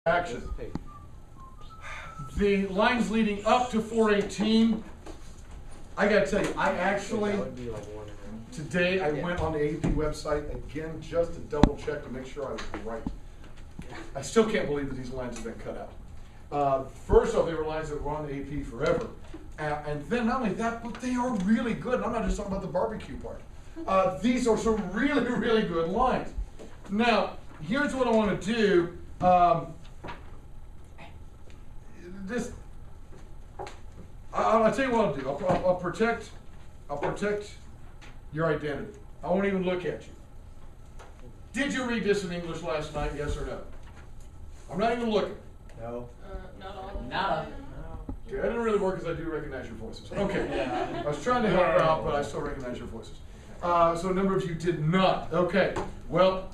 Action. The lines leading up to 418, I gotta tell you, I actually, today I went on the AP website again just to double check to make sure I was right. I still can't believe that these lines have been cut out. First off, they were lines that were on the AP forever. And then not only that, but they are really good. And I'm not just talking about the barbecue part. These are some really, really good lines. Now, here's what I want to do. I'll tell you what I'll do. I'll protect your identity. I won't even look at you. Did you read this in English last night? Yes or no? I'm not even looking. No. Not all. Nada. Okay, I didn't really work because I do recognize your voices. Okay. Yeah. I was trying to help out, but I still recognize your voices. So a number of you did not. Okay. Well,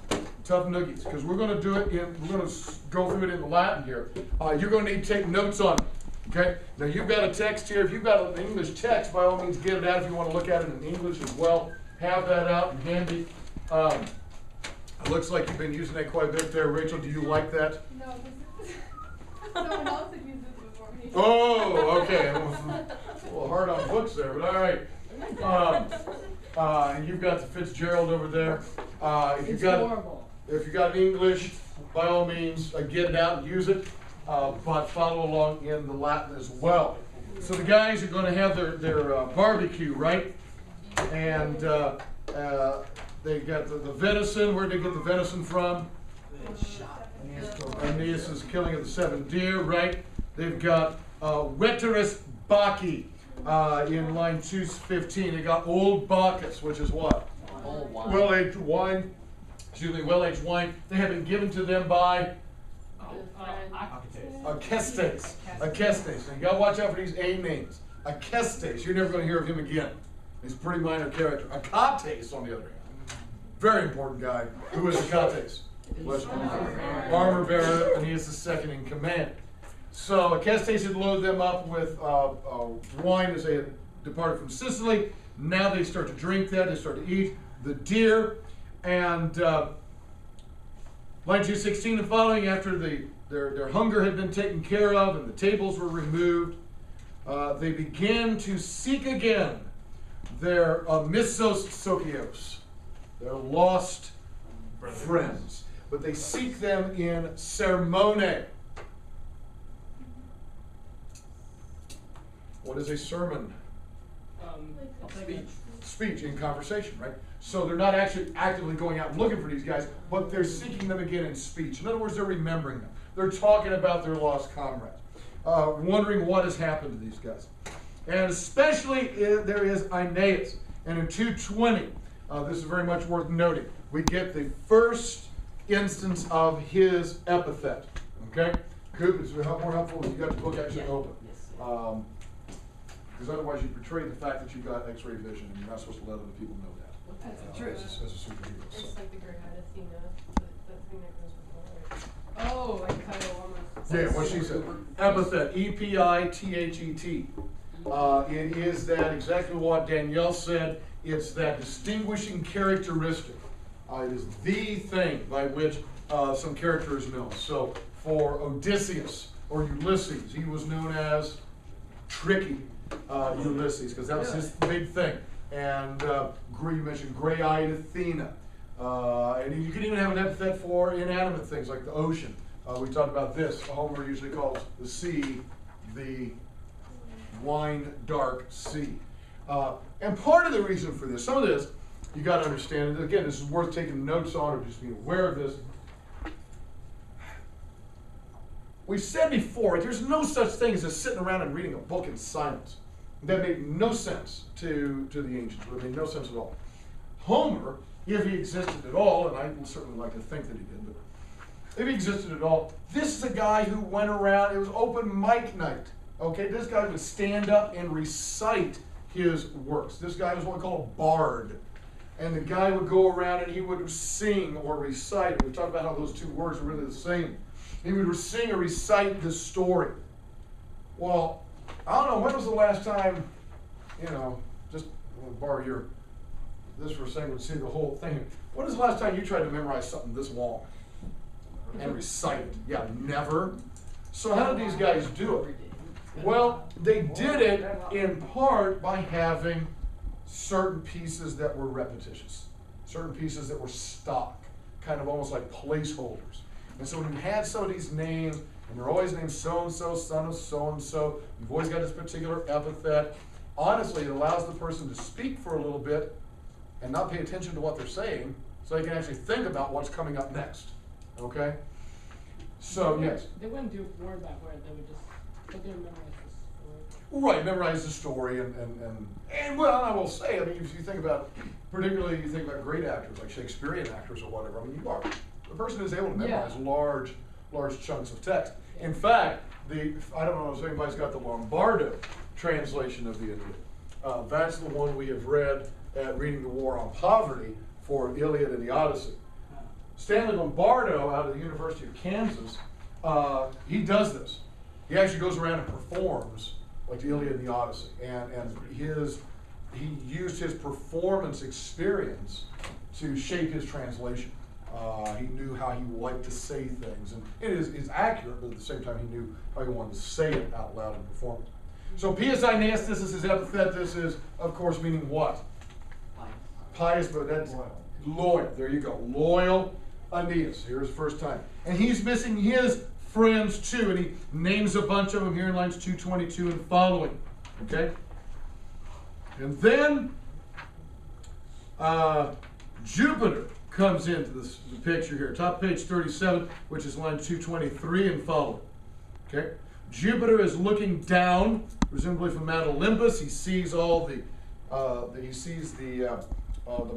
tough noogies, because we're going to do it we're going to go through it in Latin here. You're going to need to take notes on it. Okay? Now you've got a text here. If you've got an English text, by all means get it out if you want to look at it in English as well. Have that out and handy. It looks like you've been using that quite a bit there. Rachel, do you like that? No, this is someone else had used this before me. Oh, okay. A little hard on books there, but all right. And you've got the Fitzgerald over there. If you got English, by all means, get it out and use it, but follow along in the Latin as well. So the guys are going to have their barbecue, right? And they got the venison. Where did they get the venison from? Aeneas' killing of the 7 deer, right? They've got Veteris Bacchi in line 215. They got Old Bacchus, which is what? Well-aged wine. Excuse me, well-aged wine. They have been given to them by Acestes. Acestes. And you gotta watch out for these A names. Acestes. You're never going to hear of him again. He's a pretty minor character. Achates, on the other hand. Very important guy. Who is Achates? Armor bearer, and he is the second in command. So Acestes had loaded them up with wine as they had departed from Sicily. Now they start to drink that. They start to eat the deer. And line 216 and following, after their hunger had been taken care of and the tables were removed, they began to seek again their missos socios, their lost friends. But they seek them in sermone. What is a sermon? Speech in conversation, right? So they're not actually actively going out and looking for these guys, but they're seeking them again in speech. In other words, they're remembering them. They're talking about their lost comrades, wondering what has happened to these guys. And especially there is Aeneas. And in 220, this is very much worth noting, we get the first instance of his epithet. Okay? Coop, it's more helpful if you got the book actually open. Because otherwise you portray the fact that you got X-ray vision and you're not supposed to let other people know that. That's true. As a superhero. It's like the great Athena, that thing that goes before it. Oh, like kind of almost. Yeah, what she said. Epithet, E-P-I-T-H-E-T. It is that exactly what Danielle said. It's that distinguishing characteristic. It is the thing by which some character is known. So for Odysseus or Ulysses, he was known as Tricky Ulysses, because that was his big thing. And you mentioned gray-eyed Athena. And you can even have an epithet for inanimate things like the ocean. We talked about this. Homer usually calls the sea the wine dark sea. And part of the reason for this, some of this, you got to understand, and again, this is worth taking notes on or just being aware of this. We've said before, there's no such thing as just sitting around and reading a book in silence. That made no sense to the ancients. It made no sense at all. Homer, if he existed at all, and I would certainly like to think that he did, but if he existed at all, this is a guy who went around, it was open mic night. Okay, this guy would stand up and recite his works. This guy was what we call a bard. And the guy would go around and he would sing or recite. We talked about how those two words are really the same. He would sing or recite the story. Well, I don't know, when was the last time, just borrow this for a second to see the whole thing. When was the last time you tried to memorize something this long? and recite it. Yeah, never. So how did these guys do it? Well, they did it in part by having certain pieces that were repetitious, certain pieces that were stock, kind of almost like placeholders. And so when you had some of these names, and they're always named so-and-so, son of so-and-so, you've always got this particular epithet. Honestly, it allows the person to speak for a little bit and not pay attention to what they're saying, so they can actually think about what's coming up next, okay? So, yes. They wouldn't do word by word, they would just, but they would memorize the story. Right, memorize the story, and well, I will say, I mean, if you think about, particularly you think about great actors, like Shakespearean actors or whatever, I mean, the person is able to memorize large chunks of text. In fact, I don't know if anybody's got the Lombardo translation of the Iliad. That's the one we have read at Reading the War on Poverty for Iliad and the Odyssey. Stanley Lombardo out of the University of Kansas, he does this. He actually goes around and performs like the Iliad and the Odyssey, and he used his performance experience to shape his translation. He knew how he liked to say things, and it is accurate, but at the same time he knew how he wanted to say it out loud in performance. So pius aeneas, this is his epithet. This is, of course, meaning what? Pious, but that's loyal. There you go. Loyal Aeneas. Here's the first time. And he's missing his friends too, and he names a bunch of them here in lines 222 and following. Okay? And then Jupiter comes into the picture here. Top page 37, which is line 223 and following. Okay? Jupiter is looking down, presumably from Mount Olympus. He sees all the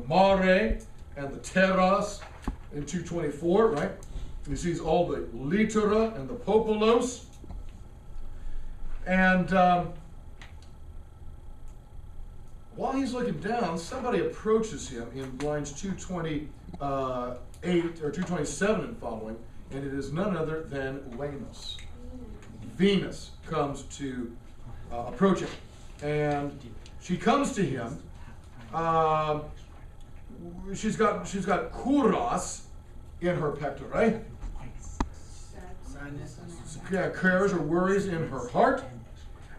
mare and the terras in 224, right? He sees all the litera and the populos. And while he's looking down, somebody approaches him in lines 228 or 227 and following, and it is none other than Venus. Venus comes to approach him, and she comes to him. She's got kuros in her pectorae. Yeah, cares or worries in her heart,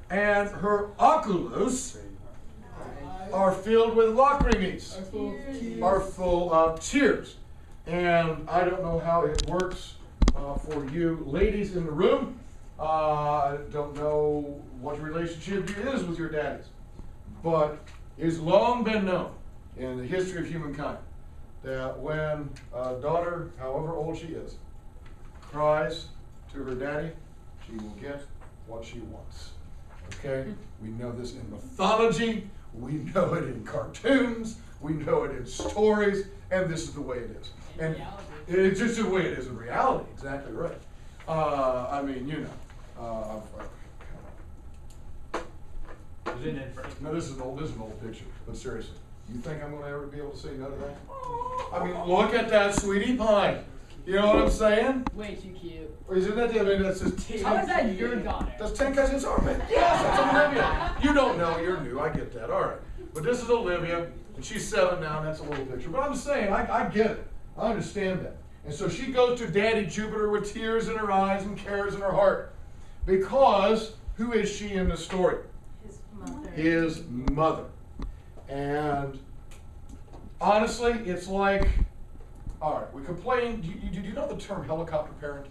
and her oculos are filled with lacrimes, are full of tears. And I don't know how it works for you ladies in the room. I don't know what your relationship is with your daddies, but it's long been known in the history of humankind that when a daughter, however old she is, cries to her daddy, she will get what she wants. Okay? We know this in mythology, we know it in cartoons, we know it in stories, and this is the way it is. And it's just the way it is in reality, exactly right. I mean, you know. No, this is an old picture, but seriously, you think I'm going to ever be able to say no to that? I mean, look at that sweetie pie. You know what I'm saying? Way too cute. Isn't that the, I mean, that's just How is that your daughter? That's 10 cousins are, man. Yes, that's Olivia. You don't know, you're new, I get that, all right. But this is Olivia, and she's 7 now, and that's a little picture. But I'm saying, I get it. I understand that. And so she goes to Daddy Jupiter with tears in her eyes and cares in her heart. Because, who is she in the story? His mother. His mother. And honestly, it's like, all right, we complain. Do you know the term helicopter parent?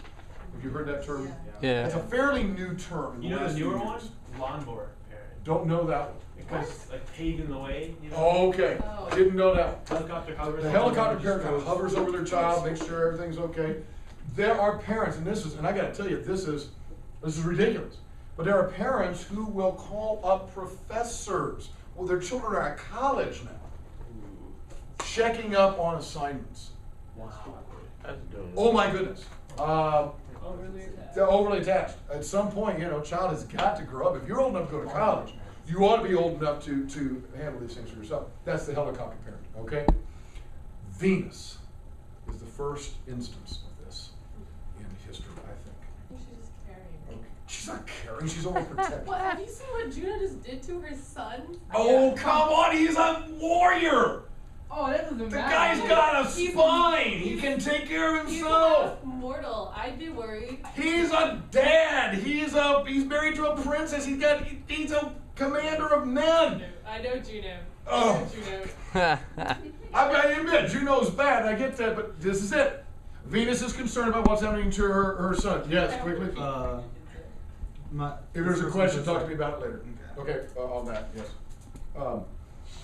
Have you heard that term? Yeah. It's a fairly new term. In You the know last the few newer years. one? Lawnmower parent. Don't know that one. Because like paving the way, you know? Oh, okay. Oh. Didn't know that. Helicopter hovers. The helicopter parent kind of hovers over their child, makes sure everything's okay. There are parents, and I got to tell you, this is ridiculous. But there are parents who will call up professors. Well, their children are at college now, checking up on assignments. Wow. That's doing Oh my goodness. Overly attached. They're overly attached. At some point, child has got to grow up. If you're old enough to go to college, you ought to be old enough to handle these things for yourself. That's the helicopter parent, okay? Venus is the first instance of this in history, I think. She's just carrying. Okay. She's not caring, she's overprotective. What, have you seen what Judah just did to her son? Oh, come on, he's a warrior! Oh, that doesn't The matter. guy's got a He's- spine. He can take care of He's himself. not mortal. I'd be worried. He's a dad. He's married to a princess. He's a commander of men. I know Juno. Oh. I know Juno. I admit, Juno's bad. I get that, but this is it. Venus is concerned about what's happening to her son. Yes, quickly. If there's a question, talk to me about it later. Okay, on that, yes.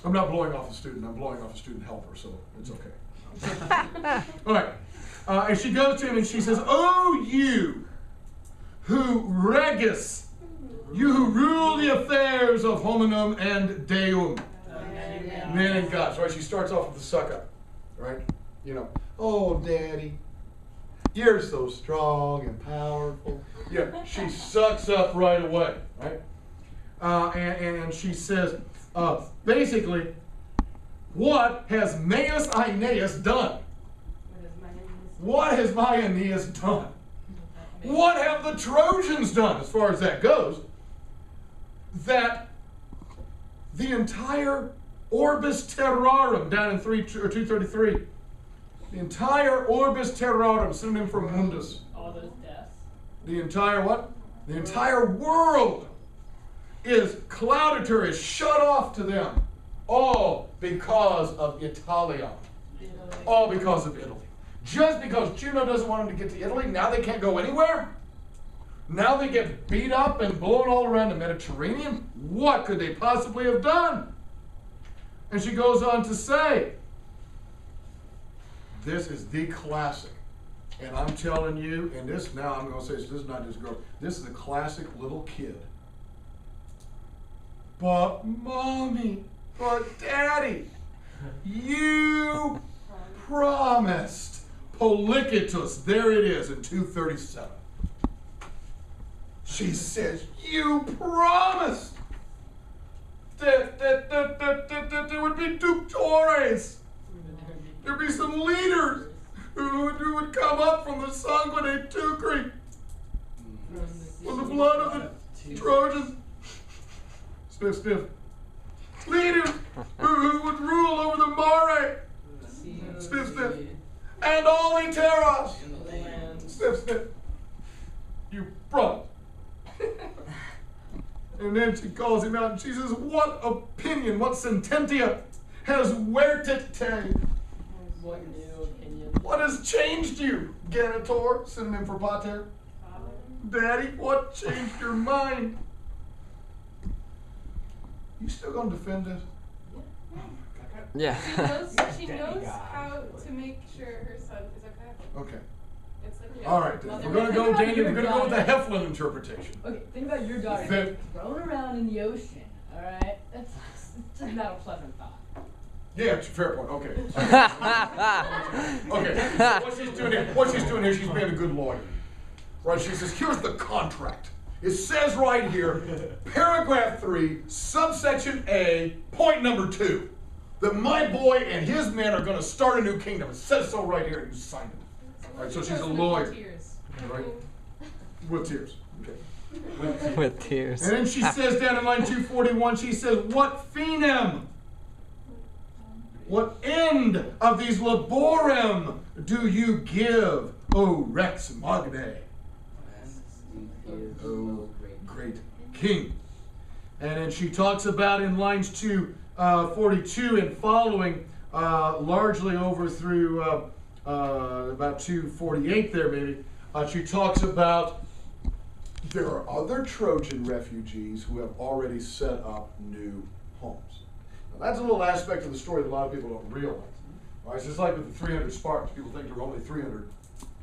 I'm not blowing off a student. I'm blowing off a student helper, so it's okay. All right. And she goes to him and she says, "Oh, you who regis, you who rule the affairs of hominum and deum." Man and gods, right? She starts off with the suck up, right? You know, "Oh, Daddy, you're so strong and powerful." Yeah, she sucks up right away, right? And she says, basically, what has Maius Aeneas done? What has my Aeneas done? What have the Trojans done, as far as that goes? That the entire orbis terrarum, down in 233, the entire orbis terrarum, synonym for mundus. All those deaths. The entire what? The entire world is clouded, is shut off to them, all because of Italia. All because of Italy. Just because Juno doesn't want them to get to Italy, now they can't go anywhere? Now they get beat up and blown all around the Mediterranean? What could they possibly have done? And she goes on to say, this is the classic. And I'm telling you, and this now I'm going to say, this is not just girl, this is a classic little kid. But Mommy, but Daddy, you promised. Policitus, there it is in 237. She says, you promised that there would be ductores. There'd be some leaders who would come up from the sanguine tucri, from the blood of the Trojans. Sniff, sniff. Leaders who would rule over the mare. Sniff, sniff. And all Eteros. Sniff, sniff. You brought. And then she calls him out and she says, what opinion, what sententia has wertet te? What new opinion? What has changed you, Genitor, synonym for pater? Daddy, what changed your mind? You still gonna defend this? Yeah. She knows how to make sure her son is okay. Okay. It's like All right, then. mother- We're gonna go, Think about Daniel, we're your gonna go with the daughter. Heflin interpretation. Okay, think about your daughter Then- getting thrown around in the ocean. All right, it's just not a pleasant thought. Yeah, it's a fair point. Okay. Okay. So what she's doing here, she's being a good lawyer. Right? She says, here's the contract. It says right here, paragraph 3, subsection A, point number 2, that my boy and his men are going to start a new kingdom. It says so right here, and you signed it. All right, so she's a lawyer. Tears. Right? With tears. Okay. With tears. And then she says down in line 241, she says, what finem? What end of these laborem do you give, O Rex Magnae? O great king. And then she talks about in lines 242 and following, largely over through about 248 there maybe, she talks about there are other Trojan refugees who have already set up new homes. Now, that's a little aspect of the story that a lot of people don't realize. Right? It's just like with the 300 Spartans. People think there were only 300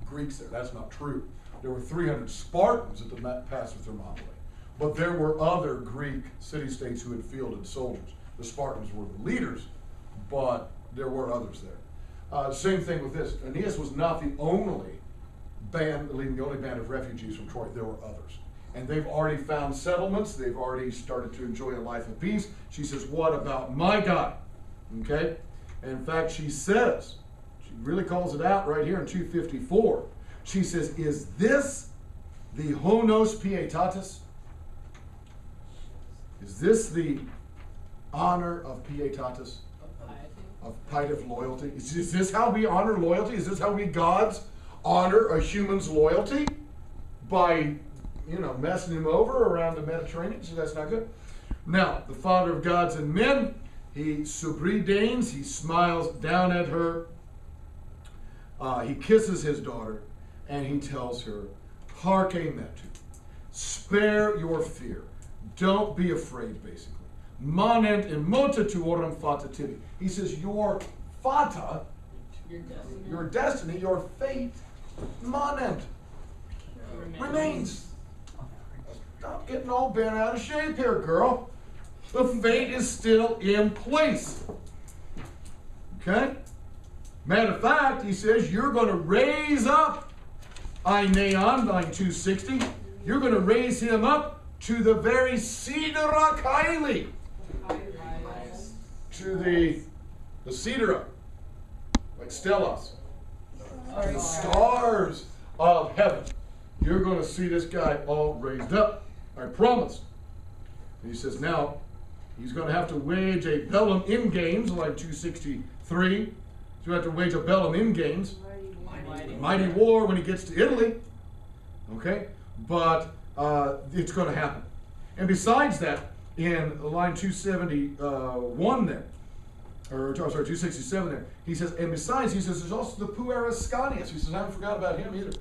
Greeks there. That's not true. There were 300 Spartans at the pass of Thermopylae. But there were other Greek city-states who had fielded soldiers. The Spartans were the leaders, but there were others there. Same thing with this. Aeneas was not the only band, leading the only band of refugees from Troy. There were others. And they've already found settlements. They've already started to enjoy a life of peace. She says, what about my guy? Okay? And in fact, she says, she really calls it out right here in 254. She says, is this the honos pietatis? Is this the honor of pietatis? of height of loyalty? Is this how we honor loyalty? Is this how we gods honor a human's loyalty? By, messing him over around the Mediterranean? So that's not good. Now, the father of gods and men, he subridains, he smiles down at her. He kisses his daughter, and he tells her, Harke metu, spare your fear. Don't be afraid, basically. Manent imota tuorum fata tibi. He says, your fata, your destiny, your fate, manent, remains. Stop getting all bent out of shape here, girl. The fate is still in place. Okay? Matter of fact, he says, you're going to raise up Aineon, line 260. You're going to raise him up to the very Sidera Kaili. To the Sidera, like Stellas. The stars of heaven. You're going to see this guy all raised up. I promise. And he says, now, he's going to have to wage a bellum in games, like 263. So you have to wage a bellum in games. Mighty war when he gets to Italy. Okay? But it's going to happen. And besides that, in line 271 there, or sorry, 267 there, he says, and besides, he says, there's also the Puer Ascanius. He says, I haven't forgot about him either.